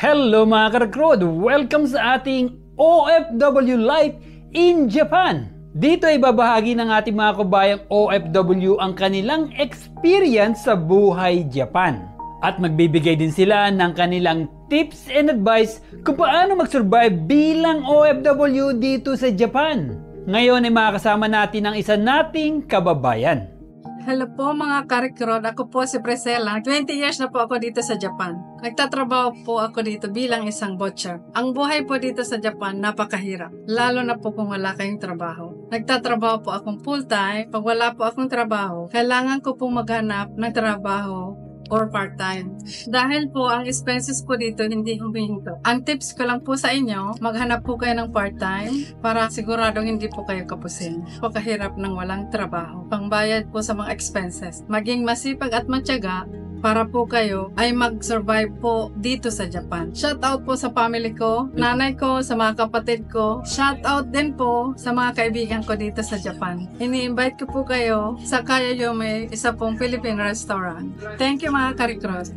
Hello mga karakrod! Welcome sa ating OFW Life in Japan! Dito ay babahagi ng ating mga kabayang OFW ang kanilang experience sa buhay Japan. At magbibigay din sila ng kanilang tips and advice kung paano mag-survive bilang OFW dito sa Japan. Ngayon ay makakasama natin ang isa nating kababayan. Hello po mga karikrod, ako po si Priscilla. 20 years na po ako dito sa Japan. Nagtatrabaho po ako dito bilang isang butcher. Ang buhay po dito sa Japan, napakahirap. Lalo na po kung wala kayong trabaho. Nagtatrabaho po akong full-time. Pag wala po akong trabaho, kailangan ko po maghanap ng trabaho or part-time. Dahil po ang expenses po dito hindi humihinto. Ang tips ko lang po sa inyo, maghanap po kayo ng part-time para siguradong hindi po kayo kapusin. Pakahirap ng walang trabaho. Pangbayad po sa mga expenses. Maging masipag at matyaga para po kayo ay mag-survive po dito sa Japan. Shout out po sa family ko, nanay ko, sa mga kapatid ko. Shout out din po sa mga kaibigan ko dito sa Japan. Ini-invite ko po kayo sa Kayayome, isa pong Philippine restaurant. Thank you mga karikros.